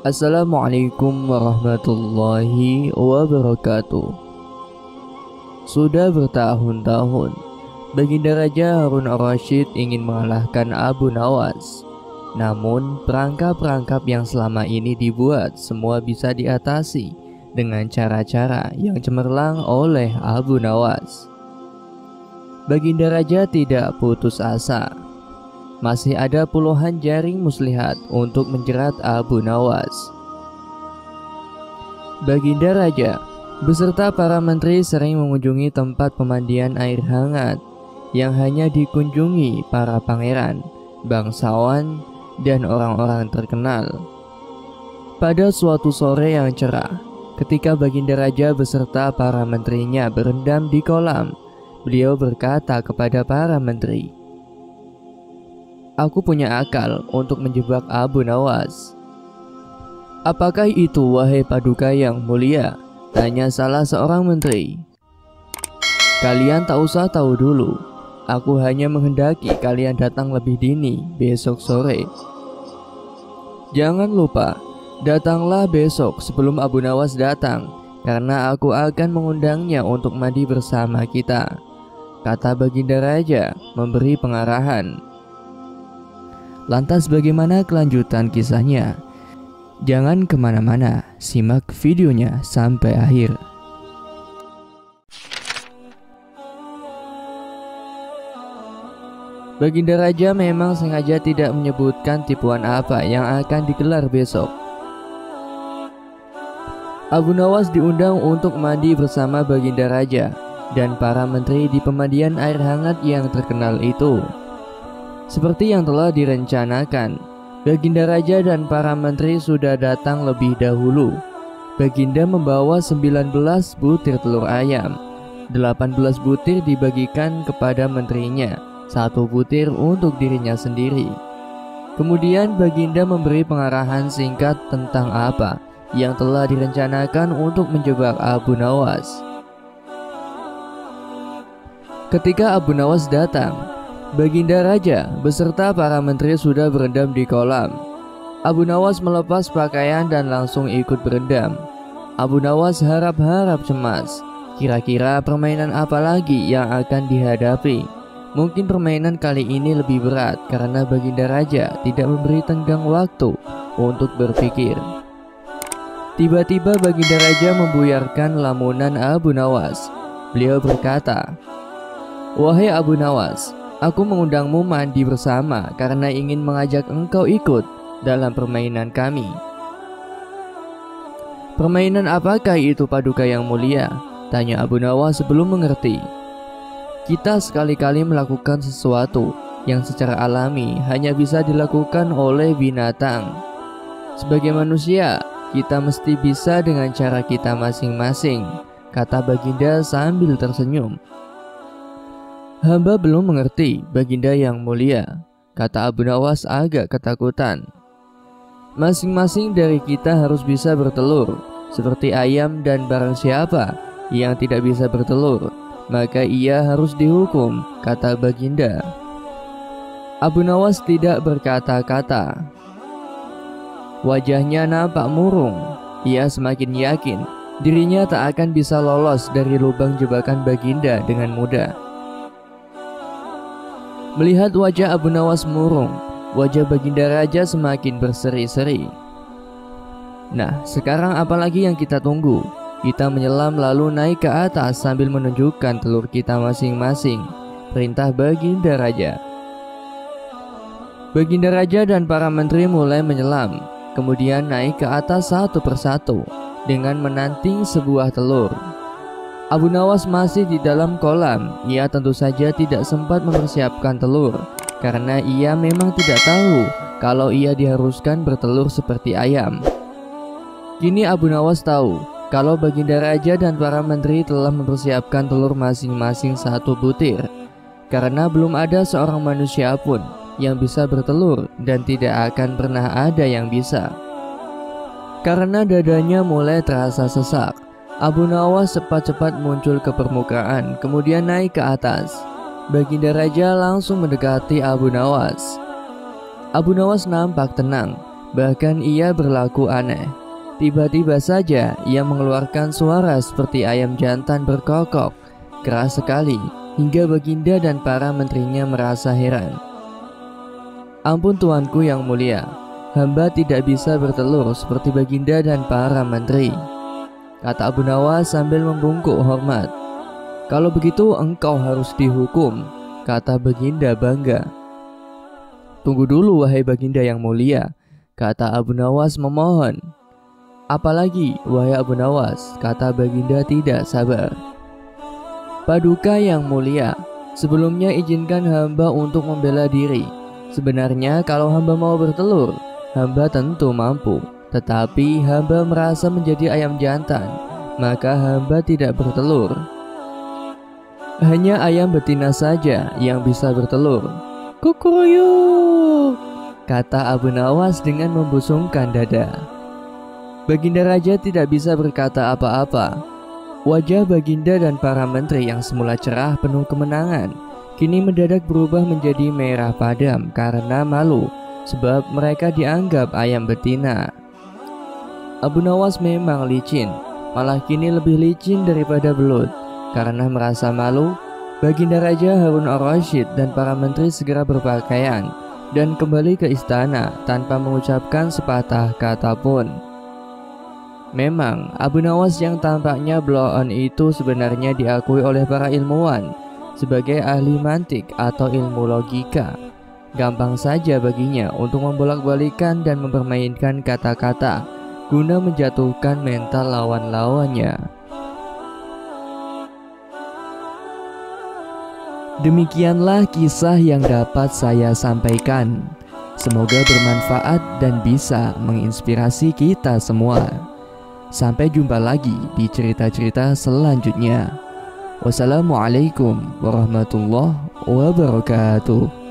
Assalamualaikum warahmatullahi wabarakatuh. Sudah bertahun-tahun Baginda Raja Harun Ar-Rasyid ingin mengalahkan Abu Nawas. Namun perangkap-perangkap yang selama ini dibuat semua bisa diatasi dengan cara-cara yang cemerlang oleh Abu Nawas. Baginda Raja tidak putus asa. Masih ada puluhan jaring muslihat untuk menjerat Abu Nawas. Baginda Raja beserta para menteri sering mengunjungi tempat pemandian air hangat yang hanya dikunjungi para pangeran, bangsawan, dan orang-orang terkenal. Pada suatu sore yang cerah, ketika Baginda Raja beserta para menterinya berendam di kolam, beliau berkata kepada para menteri, "Aku punya akal untuk menjebak Abu Nawas." "Apakah itu, wahai paduka yang mulia?" tanya salah seorang menteri. "Kalian tak usah tahu dulu. Aku hanya menghendaki kalian datang lebih dini besok sore. Jangan lupa, datanglah besok sebelum Abu Nawas datang, karena aku akan mengundangnya untuk mandi bersama kita," kata Baginda Raja memberi pengarahan. Lantas bagaimana kelanjutan kisahnya? Jangan kemana-mana, simak videonya sampai akhir. Baginda Raja memang sengaja tidak menyebutkan tipuan apa yang akan digelar besok. Abu Nawas diundang untuk mandi bersama Baginda Raja dan para menteri di pemandian air hangat yang terkenal itu. Seperti yang telah direncanakan, Baginda Raja dan para menteri sudah datang lebih dahulu. Baginda membawa 19 butir telur ayam. 18 butir dibagikan kepada menterinya, 1 butir untuk dirinya sendiri. Kemudian Baginda memberi pengarahan singkat tentang apa yang telah direncanakan untuk menjebak Abu Nawas. Ketika Abu Nawas datang, Baginda Raja beserta para menteri sudah berendam di kolam. Abu Nawas melepas pakaian dan langsung ikut berendam. Abu Nawas harap-harap cemas. Kira-kira permainan apa lagi yang akan dihadapi? Mungkin permainan kali ini lebih berat karena Baginda Raja tidak memberi tenggang waktu untuk berpikir. Tiba-tiba Baginda Raja membuyarkan lamunan Abu Nawas. Beliau berkata, "Wahai Abu Nawas, aku mengundangmu mandi bersama karena ingin mengajak engkau ikut dalam permainan kami." "Permainan apakah itu, paduka yang mulia?" tanya Abu Nawas sebelum mengerti. "Kita sekali-kali melakukan sesuatu yang secara alami hanya bisa dilakukan oleh binatang. Sebagai manusia, kita mesti bisa dengan cara kita masing-masing," kata Baginda sambil tersenyum. "Hamba belum mengerti, Baginda yang mulia," kata Abu Nawas agak ketakutan. "Masing-masing dari kita harus bisa bertelur seperti ayam, dan barang siapa yang tidak bisa bertelur, maka ia harus dihukum," kata Baginda. Abu Nawas tidak berkata-kata. Wajahnya nampak murung. Ia semakin yakin dirinya tak akan bisa lolos dari lubang jebakan Baginda dengan mudah. Melihat wajah Abu Nawas murung, wajah Baginda Raja semakin berseri-seri. "Nah, sekarang apalagi yang kita tunggu? Kita menyelam lalu naik ke atas sambil menunjukkan telur kita masing-masing," perintah Baginda Raja. Baginda Raja dan para menteri mulai menyelam, kemudian naik ke atas satu persatu dengan menanting sebuah telur. Abu Nawas masih di dalam kolam. Ia tentu saja tidak sempat mempersiapkan telur, karena ia memang tidak tahu kalau ia diharuskan bertelur seperti ayam. Kini Abu Nawas tahu kalau Baginda Raja dan para menteri telah mempersiapkan telur masing-masing 1 butir, karena belum ada seorang manusia pun yang bisa bertelur dan tidak akan pernah ada yang bisa. Karena dadanya mulai terasa sesak, Abu Nawas cepat-cepat muncul ke permukaan, kemudian naik ke atas. Baginda Raja langsung mendekati Abu Nawas. Abu Nawas nampak tenang, Bahkan ia berlaku aneh. Tiba-tiba saja ia mengeluarkan suara seperti ayam jantan berkokok, keras sekali, hingga Baginda dan para menterinya merasa heran. "Ampun tuanku yang mulia, hamba tidak bisa bertelur seperti Baginda dan para menteri," kata Abu Nawas sambil membungkuk hormat. "Kalau begitu engkau harus dihukum," kata Baginda bangga. "Tunggu dulu wahai Baginda yang mulia," kata Abu Nawas memohon. "Apalagi wahai Abu Nawas," kata Baginda tidak sabar. "Paduka yang mulia, sebelumnya izinkan hamba untuk membela diri. Sebenarnya kalau hamba mau bertelur, hamba tentu mampu. Tetapi hamba merasa menjadi ayam jantan, maka hamba tidak bertelur. Hanya ayam betina saja yang bisa bertelur." "Kukuruyuk," kata Abu Nawas dengan membusungkan dada. Baginda Raja tidak bisa berkata apa-apa. Wajah Baginda dan para menteri yang semula cerah penuh kemenangan, kini mendadak berubah menjadi merah padam karena malu, sebab mereka dianggap ayam betina. Abu Nawas memang licin, malah kini lebih licin daripada belut. Karena merasa malu, Baginda Raja Harun ar-Rasyid dan para menteri segera berpakaian dan kembali ke istana tanpa mengucapkan sepatah kata pun. Memang Abu Nawas yang tampaknya blow-on itu sebenarnya diakui oleh para ilmuwan sebagai ahli mantik atau ilmu logika. Gampang saja baginya untuk membolak-balikan dan mempermainkan kata-kata guna menjatuhkan mental lawan-lawannya. Demikianlah kisah yang dapat saya sampaikan. Semoga bermanfaat dan bisa menginspirasi kita semua. Sampai jumpa lagi di cerita-cerita selanjutnya. Wassalamualaikum warahmatullahi wabarakatuh.